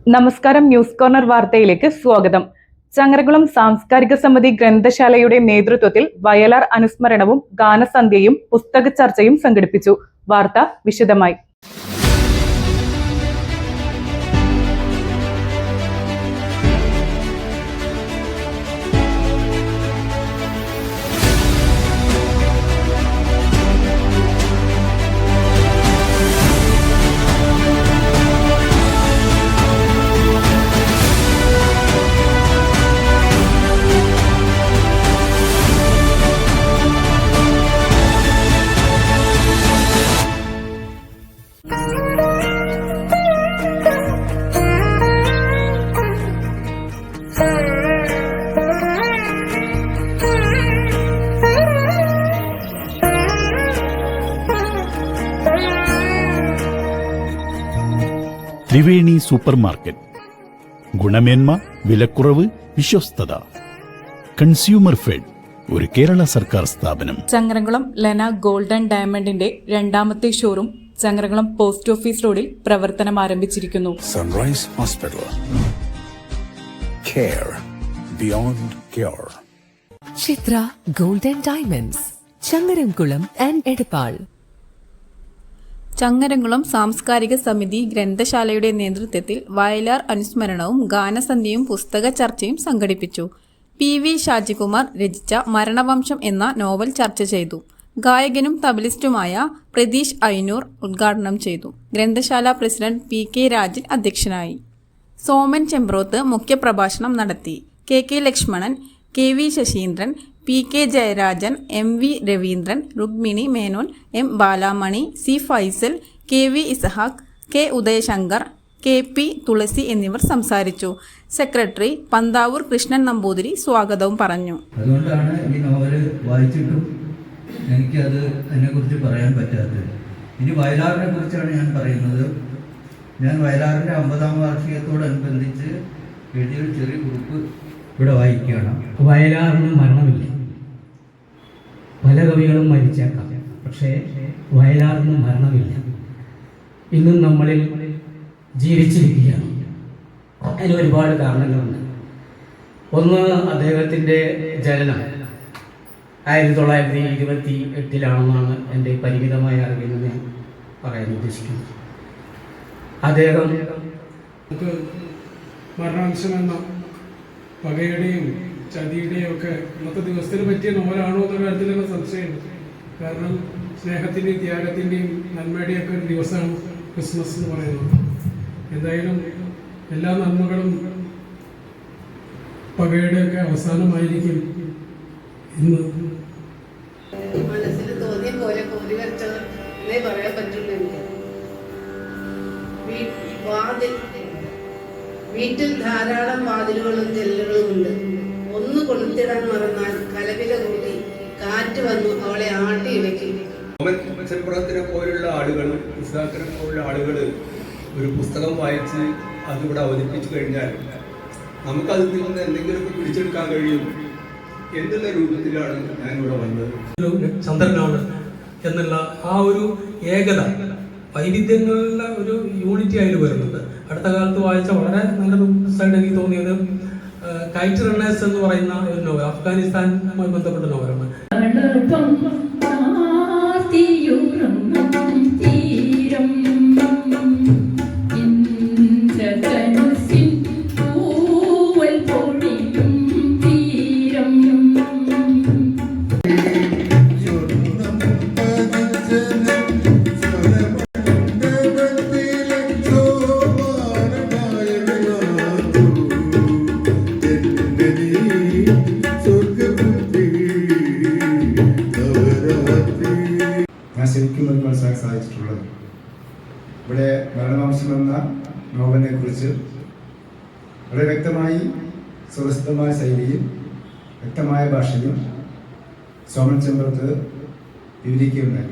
നമസ്കാരം. News corner വാർത്തയിലേക്ക് സ്വാഗതം. ചങ്ങരകുളം സാംസ്കാരിക സമിതി ഗ്രന്ഥശാലയുടെ നേതൃത്വത്തിൽ വയലാർ അനുസ്മരണവും ഗാനസന്ധ്യയും പുസ്തക ചർച്ചയും സംഘടിപ്പിച്ചു. വാർത്ത വിശദമായി. Triveni super market. ഗുണമേന്മ, വിലക്കുറവ്, വിശ്വസ്തത. കൺസ്യൂമർ ഫെഡ്, ഒരു കേരള സർക്കാർ സ്ഥാപനം. ചങ്ങരകുളം ലെന ഗോൾഡൻ ഡയമണ്ടിന്റെ രണ്ടാമത്തെ ഷോറൂം ചങ്ങരകുളം പോസ്റ്റ് ഓഫീസ് റോഡിൽ പ്രവർത്തനം ആരംഭിച്ചിരിക്കുന്നു. Sunrise hospital, care beyond care. Chitra golden diamonds, Changaramkulam and Edappal. Changaramkulam സാംസ്കാരിക സമിതി ഗ്രന്ഥശാലയുടെ നേതൃത്വത്തിൽ വയലാർ അനുസ്മരണവും ഗാനസന്ധ്യയും പുസ്തക ചർച്ചയും സംഘടിപ്പിച്ചു. PV ഷാജികുമാർ രചിച്ച മരണവംശം എന്ന നോവൽ ചർച്ച ചെയ്തു. ഗായകനും തബലിസ്റ്റുമായ പ്രതീഷ് അയ്നൂർ ഉദ്ഘാടനം ചെയ്തു. ഗ്രന്ഥശാല പ്രസിഡന്റ് PK രാജൻ അധ്യക്ഷനായി. സോമൻ ചെമ്പ്രോത്ത് മുഖ്യപ്രഭാഷണം നടത്തി. KK Lakshmanan, KV Saseendran, PK Jayarajan, MV Raveendran, Rukmini Menon, M Balamani, C Faisal, KV ഇസഹാക്ക്, K ഉദയശങ്കർ, KP തുളസി എന്നിവർ സംസാരിച്ചു. സെക്രട്ടറി പന്താവൂർ കൃഷ്ണൻ നമ്പൂതിരി സ്വാഗതവും പറഞ്ഞു. അതുകൊണ്ടാണ് ഈ നോവൽ വായിച്ചിട്ടും എനിക്കത് അതിനെക്കുറിച്ച് പറയാൻ പറ്റാത്തത്. ഇനി വയലാറിനെ കുറിച്ചാണ് ഞാൻ പറയുന്നത്. ഞാൻ വയലാറിൻ്റെ 50ാം വാർഷികത്തോടനുബന്ധിച്ച് എഴുതിയൊരു ചെറിയ കുറിപ്പ് ഇവിടെ വായിക്കുകയാണ്. വയലാറിന് മരണമില്ല. പല കവികളും മരിച്ചേക്കാം, പക്ഷേ വയലാറിന് മരണമില്ല. ഇന്നും നമ്മളിൽ ജീവിച്ചിരിക്കുകയാണ്. അതിന് ഒരുപാട് കാരണങ്ങളുണ്ട്. ഒന്ന്, അദ്ദേഹത്തിൻ്റെ ജനനം 1928 എൻ്റെ പരിമിതമായ അറിവിൽ ഞാൻ പറയാൻ ഉദ്ദേശിക്കുന്നത്. അദ്ദേഹം മരണാംശം എന്ന പകയുടെയും ചതിയുടെയും ഒക്കെ ഇന്നത്തെ ദിവസത്തിന് പറ്റിയ നോവലാണോ എന്ന കാര്യത്തിൽ തന്നെ സംശയമുണ്ട്. കാരണം സ്നേഹത്തിൻ്റെയും ത്യാഗത്തിൻ്റെയും നന്മയുടെയൊക്കെ ഒരു ദിവസമാണ് ക്രിസ്മസ് എന്ന് പറയുന്നത്. എന്തായാലും എല്ലാ നന്മകളും പകയുടെയൊക്കെ അവസാനമായിരിക്കും ഇന്ന്. മനസ്സിൽ തോന്നിയ പോലെ കോരി വരച്ചതേ പറയാൻ പറ്റുള്ളൂ. വീട്ടിൽ ധാരാളം വാതിലുകളും ജനലുകളും ഉണ്ട്. ഒന്ന് കൊളുത്തിടാൻ മറന്നാൽ കലവില കൂടി കാറ്റ് വന്നു അവളെ ആട്ടി ഇടയ്ക്ക്. ചെമ്പ്രത്തിനെ പോലുള്ള ആളുകൾ, ഇസ്ഹാക്കിനെ പോലുള്ള ആളുകൾ ഒരു പുസ്തകം വായിച്ച് അതിവിടെ അവതരിപ്പിച്ചു കഴിഞ്ഞാൽ നമുക്കതിൽ നിന്ന് എന്തെങ്കിലുമൊക്കെ പിടിച്ചെടുക്കാൻ കഴിയും എന്നുള്ള രൂപത്തിലാണ് ഞാനിവിടെ വന്നത്. ചന്ദ്രനാണ് എന്നുള്ള ആ ഒരു ഏകത, വൈവിധ്യങ്ങളുടെ ഒരു യൂണിറ്റി ആയിട്ട് വരുന്നുണ്ട്. അടുത്ത കാലത്ത് വായിച്ച വളരെ നല്ലൊരു പുസ്തകം എനിക്ക് തോന്നിയത് കൈറ്റ് റണ്ണേഴ്സ് എന്ന് പറയുന്ന ഒരു നോവൽ, അഫ്ഗാനിസ്ഥാനുമായി ബന്ധപ്പെട്ട നോവലാണ്. ഞാൻ ശരിക്കും ഒരു മനസ്സിലാക്കാൻ സാധിച്ചിട്ടുള്ളത് ഇവിടെ മരണവംശം എന്ന നോവലിനെ കുറിച്ച് വളരെ വ്യക്തമായി സ്വതസിദ്ധമായ ശൈലിയും വ്യക്തമായ ഭാഷയും സോമൻ ചെമ്പ്രത്ത് വിവരിക്കുകയുണ്ടായി.